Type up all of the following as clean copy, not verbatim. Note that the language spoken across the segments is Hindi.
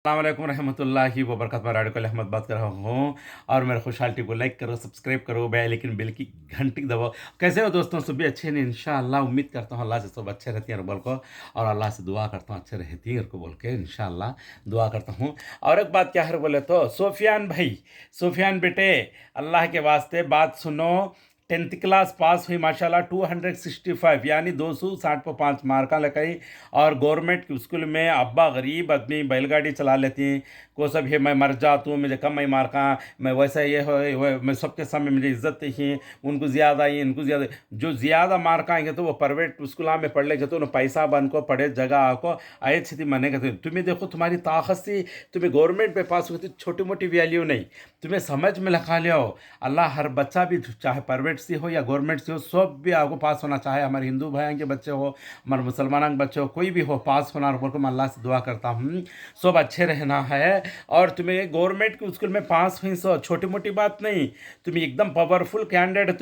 अस्सलामुअलैकुम रहमतुल्लाहि व बरकातहू। मैं रेडिकल अहमद बात कर रहा हूँ और मेरे खुशहाल टी को लाइक करो, सब्सक्राइब करो, बेल की घंटी दबाओ। कैसे हो दोस्तों? सब भी अच्छे हैं इंशाअल्लाह। उम्मीद करता हूँ अल्लाह से सब अच्छे रहती हैं बोल को, और अल्लाह से दुआ करता हूँ अच्छे रहती है को बोल के इंशाअल्लाह दुआ करता हूँ। और एक बात क्या है बोले तो, सोफियान भाई, सोफियान बेटे, अल्लाह के वास्ते बात सुनो। 10th क्लास पास हुई माशाल्लाह, 265 यानी 265 मार्का लगाई। और गवर्नमेंट के स्कूल में अब्बा गरीब आदमी बैलगाड़ी चला लेती हैं। को सब है मैं मर जाता हूँ, मुझे कम ही मार्का, मैं वैसा ये हो मैं सबके सामने मुझे इज्जत ही, उनको ज़्यादा ही इनको ज़्यादा। जो ज़्यादा मार्क आएंगे तो वो प्राइवेट स्कूल में पढ़ लेंगे तो उन्हें पैसा बन को पढ़े जगह आको आए स्थिति मने कहते। तुम्हें देखो तुम्हारी ताकत से तुम्हें गवर्नमेंट पे पास होती, छोटी मोटी वैल्यू नहीं, तुम्हें समझ में लगा लियो। अल्लाह हर बच्चा भी चाहे प्राइवेट से हो या गवर्नमेंट से हो, सब भी आपको पास होना, चाहे हमारे हिंदू भाइयों के बच्चे हो, हमारे मुसलमानों के बच्चे हो, कोई भी हो पास होना बोल मैं अल्लाह से दुआ करता हूँ। सब अच्छे रहना है। और तुम्हें गवर्नमेंट के स्कूल में पास हुई सो छोटी मोटी बात नहीं, तुम्हें एकदम पावरफुल कैंडिडेट,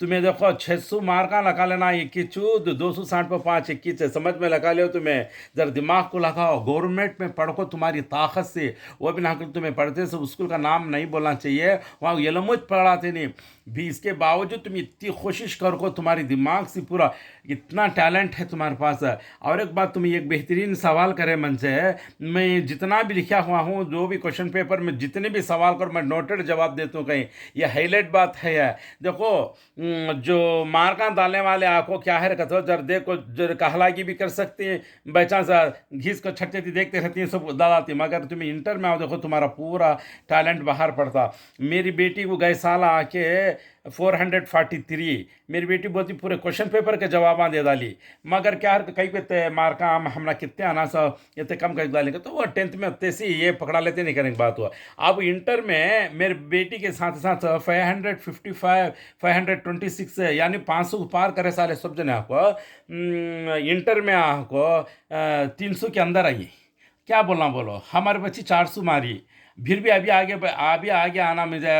तुम्हें देखो 600 मार्का लगा लेना, 21 260 पे 5 21 समझ में लगा लो। तुम्हें जरा दिमाग को लगाओ, गवर्नमेंट में पढ़ो तुम्हारी ताकत से। वो भी ना कर तुम्हें पढ़ते से स्कूल का नाम नहीं बोलना चाहिए, वहाँ यलमुज पढ़ाते नहीं भी, इसके बावजूद तुम इतनी कोशिश करो, तुम्हारी दिमाग से पूरा इतना टैलेंट है तुम्हारे पास। और एक बात, तुम्हें एक बेहतरीन सवाल करे मन से, मैं जितना भी लिखा हुआ हूँ, जो भी क्वेश्चन पेपर में जितने भी सवाल करो मैं नोटेड जवाब देता हूँ। कहीं ये हाईलाइट बात है। देखो, जो मार्का डालने वाले आपको क्या है कहते हो, जर देखो जर कहलागी भी कर सकती हैं, बाई चांस घीस को छटते देखते रहती हैं, सब दादाती। मगर तुम्हें इंटर में आओ, देखो तुम्हारा पूरा टैलेंट बाहर पड़ता। मेरी बेटी को गए साल आके 443, मेरी बेटी बोलती पूरे क्वेश्चन पेपर के जवाब दे डाली। मगर क्या कई कहते मार्का हमरा कितने आना सा इतने कम कर डालेंगे, तो वो 10th में उतने से ये पकड़ा लेते नहीं करने की बात हुआ। अब इंटर में मेरी बेटी के साथ साथ 555 526 यानी 500 को पार करे साले सब जने आपको इंटर में आपको 300 के अंदर आई। क्या बोलना बोलो, हमारे बच्ची 400 मारी, फिर भी अभी आगे आना मुझे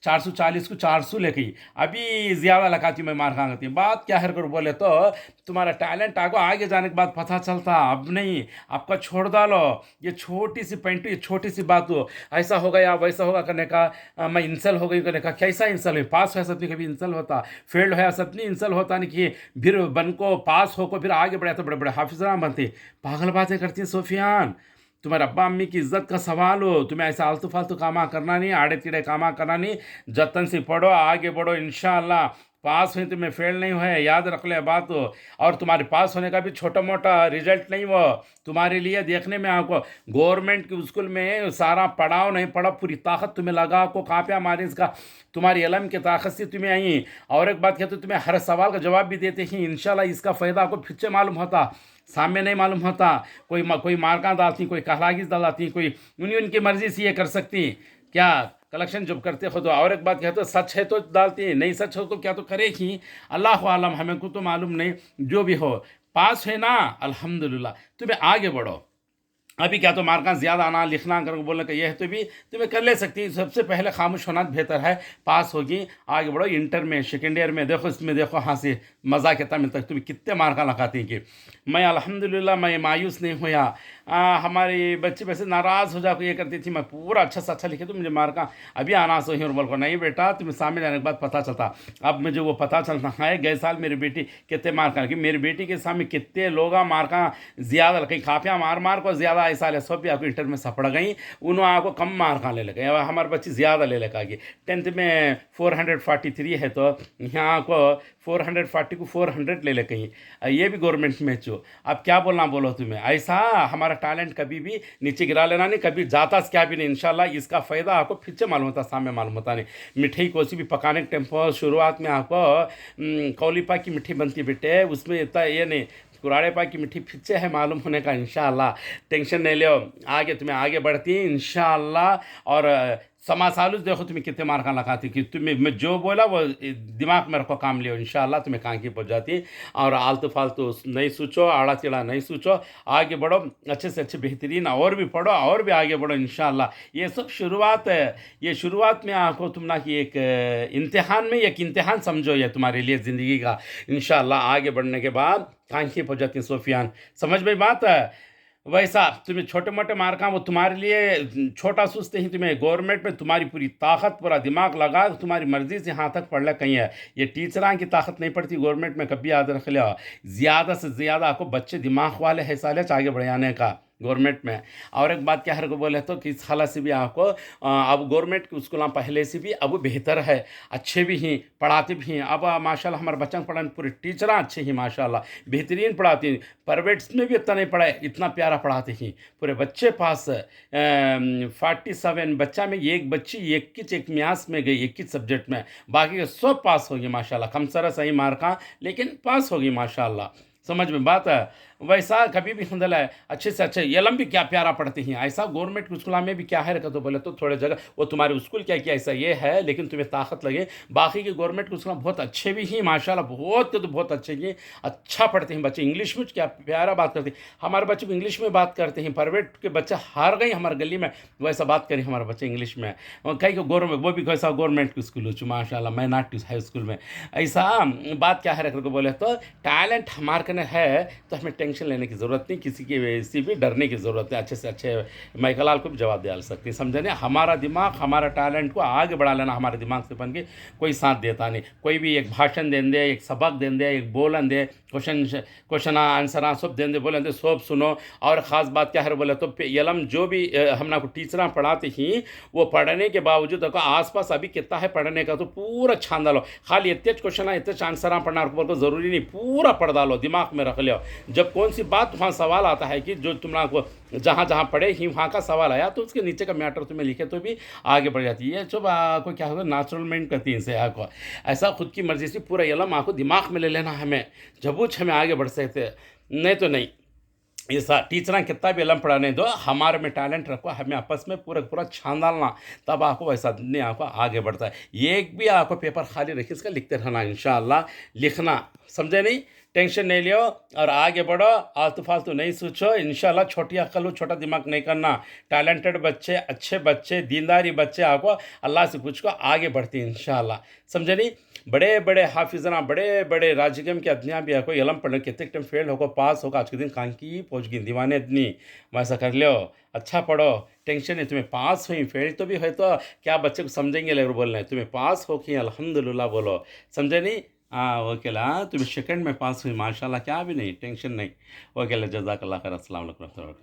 440 को 400 लेके ही अभी ज़्यादा लगाती मैं मार खाती। बात क्या है कर बोले तो, तुम्हारा टैलेंट आगे आगे जाने के बाद पता चलता, अब नहीं, आपका छोड़ डालो। ये छोटी सी पेंट, ये छोटी सी बात हो, ऐसा होगा या वैसा होगा करने का, मैं इंसल हो गई करने का। कैसा इंसल है? पास हो सकती कभी इंसल होता, फेल्ड हो सकती इंसल होता नहीं कि फिर बन को पास हो को फिर आगे बढ़े तो बड़े बड़े हाफिजरा बनते। पागल बातें करती हैं सोफियान। तुम्हारे अब्बा अम्मी की इज्जत का सवाल हो, तुम्हें ऐसा आलतू फालतू कामा करना नहीं, आड़े तिड़े कामा करना नहीं। जतन से पढ़ो, आगे बढ़ो, इंशाअल्लाह पास हुई, तुम्हें फेल नहीं हुए, याद रख ले बात हो। और तुम्हारे पास होने का भी छोटा मोटा रिजल्ट नहीं वो तुम्हारे लिए देखने में आपको। गवर्नमेंट के स्कूल में सारा पढ़ाओ नहीं पढ़ा, पूरी ताकत तुम्हें लगा को कापिया मारे इसका, तुम्हारी इलम की ताकत से तुम्हें आई। और एक बात कहते तो तुम्हें हर सवाल का जवाब भी देते हैं, इंशाल्लाह इसका फ़ायदा आपको फिर से मालूम होता, सामने नहीं मालूम होता। कोई मार्का डालती, कोई कहलागिस डालती, कोई उनकी मर्जी से ये कर सकती क्या कलेक्शन जब करते हो तो। और एक बात कहते हो सच है तो डालती है, नहीं सच हो तो क्या तो करेगी, अल्लाह आलम, हमें को तो मालूम नहीं। जो भी हो, पास है ना अल्हम्दुलिल्लाह, तुम्हें आगे बढ़ो। अभी क्या तो मार्का ज़्यादा आना लिखना करके बोलने का ये है तो भी तुम्हें कर ले सकती है। सबसे पहले खामोश होना बेहतर है। पास होगी, आगे बढ़ो। इंटर में सेकेंड ईयर में देखो, इसमें देखो हाँ से मज़ा कितना मिलता है, तुम्हें कितने मार्का लगाती हैं कि मैं अल्हम्दुलिल्लाह मैं मायूस नहीं हुआ। हमारी बच्ची वैसे नाराज़ हो जाकर ये करती थी मैं पूरा अच्छा से अच्छा लिखे तो मुझे मार्का अभी आना सही, और बोल को नहीं बेटा तुम्हें सामने जाने के बाद पता चलता। अब मुझे वो पता चलता है गए साल मेरी बेटी कितने मार्का लगी, मेरी बेटी के सामने कितने लोग मार्का ज़्यादा लगे, कापियाँ मार मार को ज़्यादा ऐसा ले, सब भी आपको इंटर में सपड़ गई, उन्होंने आपको कम मार्का ले लगे। हमारे बच्ची ज़्यादा ले लेकर आगे। 10th में 443 है तो यहाँ आपको 440 को 400 ले लेके ये भी गवर्नमेंट में चो। अब क्या बोलना बोलो तुम्हें, ऐसा हमारा टैलेंट कभी भी नीचे गिरा लेना नहीं, कभी जाता क्या भी नहीं। इंशाल्लाह इसका फ़ायदा आपको फिर से मालूम होता, सामने मालूम होता नहीं। मिठाई कोई भी पकाने के टेम्पो शुरुआत में आपको कौलीपा की मिठाई बनती बेटे, उसमें इतना ये नहीं, कुराड़े पा की मिट्टी फिर से है मालूम होने का। इंशाअल्लाह टेंशन नहीं लो, आगे तुम्हें आगे बढ़ती है इंशाअल्लाह। और समा सालूस देखो तुम्हें कितने मार्का लगाती कि तुम्हें मैं जो बोला वो दिमाग में रखो, काम लियो, इंशाअल्लाह तुम्हें कहाँ की पहुँच जाती। और आलतू फालतू नहीं सोचो, आड़ा चिड़ा नहीं सोचो, आगे बढ़ो, अच्छे से अच्छे बेहतरीन और भी पढ़ो और भी आगे बढ़ो इंशाअल्लाह। ये सब शुरुआत है, ये शुरुआत में आपको तुम ना कि एक इम्तिहान में एक इम्तिहान समझो ये तुम्हारे लिए ज़िंदगी का। इंशाअल्लाह आगे बढ़ने के बाद कहाँ की पहुँच जाती सोफियान, समझ में बात है। वैसा तुम्हें छोटे मोटे मार्का वो तुम्हारे लिए छोटा सोचते ही, तुम्हें गवर्नमेंट में तुम्हारी पूरी ताकत पूरा दिमाग लगा तुम्हारी मर्जी से यहाँ तक पढ़ ले कहीं है। ये टीचरां की ताकत नहीं पड़ती गवर्नमेंट में, कभी याद रख लिया। ज़्यादा से ज़्यादा आपको बच्चे दिमाग वाले है साले आगे बढ़ाने का गवर्नमेंट में। और एक बात क्या हर को बोले तो कि इस हालत से भी आपको अब गवर्नमेंट के स्कूल पहले से भी अब बेहतर है, अच्छे भी हैं, पढ़ाते भी हैं। अब माशाल्लाह हमारे बच्चों को पढ़ाने पूरे टीचर अच्छे हैं माशाल्लाह, बेहतरीन पढ़ाते हैं। प्राइवेट्स में भी इतना नहीं पढ़ाए, इतना प्यारा पढ़ाते हैं। पूरे बच्चे पास 47 बच्चा में एक बच्ची 21 एक म्यास में गई, 21 सब्जेक्ट में, बाकी के सब पास हो गए माशाल्लाह। कम सारा सही मार्का लेकिन पास हो गई माशाल्लाह। समझ में बात है। वैसा कभी भी हमदल है अच्छे से अच्छे एलम भी क्या प्यारा पढ़ते हैं। ऐसा गवर्नमेंट के स्कूल में भी क्या है रखा तो बोले तो थोड़े जगह वो तुम्हारे स्कूल क्या क्या ऐसा ये है, लेकिन तुम्हें ताकत लगे। बाकी के गवर्नमेंट के स्कूल बहुत अच्छे भी हैं माशाल्लाह, बहुत तो बहुत अच्छे हैं, अच्छा पढ़ते हैं बच्चे। इंग्लिश में क्या प्यारा बात करते हैं, हमारे बच्चे को इंग्लिश में बात करते हैं। प्राइवेट के बच्चे हार गए हमारे गली में, वैसा बात करें हमारे बच्चे इंग्लिश में। और कहीं को गवर्नमेंट वो भी कैसा गवर्नमेंट के स्कूल हो माशाल्लाह, मैं नाट हाई स्कूल में। ऐसा बात क्या है रख को बोले तो टैलेंट हमारे कने है तो हमें टेंशन लेने की ज़रूरत नहीं, किसी की से भी डरने की ज़रूरत है। अच्छे से अच्छे माइकलाल को भी जवाब दिला सकती है, समझे नहीं। हमारा दिमाग हमारा टैलेंट को आगे बढ़ा लेना हमारे दिमाग से बन के कोई साथ देता नहीं। कोई भी एक भाषण दें दे, एक सबक दें दे, एक बोलन दे, क्वेश्चन आंसर सब दें दे, बोलें दे सब सुनो। और ख़ास बात क्या है बोले तो इलम जो भी हम ना को टीचर पढ़ाते ही वो पढ़ने के बावजूद देखो आस पास अभी कितना है पढ़ने का तो पूरा छान डालो। खाली इतने क्वेश्चन इतने आंसर पढ़ना बोल ज़रूरी नहीं, पूरा पढ़ डालो, दिमाग में रख लो। जब कौन सी बात वहाँ सवाल आता है कि जो तुम को जहाँ जहाँ पढ़े ही वहाँ का सवाल आया तो उसके नीचे का मैटर तुम्हें लिखे तो भी आगे बढ़ जाती है। जब आपको क्या होगा नेचुरलमेंट करती है इनसे आपको ऐसा खुद की मर्जी से पूरा इलम आपको दिमाग में ले लेना हमें, जब वो हमें आगे बढ़ सकते, नहीं तो नहीं। ऐसा टीचर कितना भी इलम पढ़ाने दो, हमारे में टैलेंट रखो, हमें आपस में पूरा पूरा छान डालना, तब आपको वैसा नहीं आपको आगे बढ़ता है। एक भी आपको पेपर खाली रखिए इसका लिखते रहना इंशाअल्लाह, लिखना, समझे नहीं। टेंशन नहीं लियो और आगे बढ़ो, आलतू फालतू नहीं सोचो। इंशाल्लाह छोटी अक्ल हो, छोटा दिमाग नहीं करना। टैलेंटेड बच्चे, अच्छे बच्चे, दीनदारी बच्चे आपको अल्लाह से पूछ को आगे बढ़ती हैं इंशाल्लाह, समझे नहीं। बड़े बड़े हाफिजना, बड़े बड़े राजगम के अदनिया भी आपको इलम पढ़ने कितने टाइम फेल होगा पास होगा, आज के दिन कान की पहुँच गई दीवाने अदनी। वैसा कर लो, अच्छा पढ़ो, टेंशन नहीं। तुम्हें पास हुई फेल तो भी है तो क्या बच्चे को समझेंगे लेकर बोलना है, तुम्हें पास हो कि अल्हम्दुलिल्लाह बोलो, समझे नहीं। हाँ ओकेला, तुम्हें सेकंड में पास हुई माशाल्लाह, क्या भी नहीं, टेंशन नहीं। ओकेला, जज़ाकल्लाह खैर, अस्सलाम वालेकुम।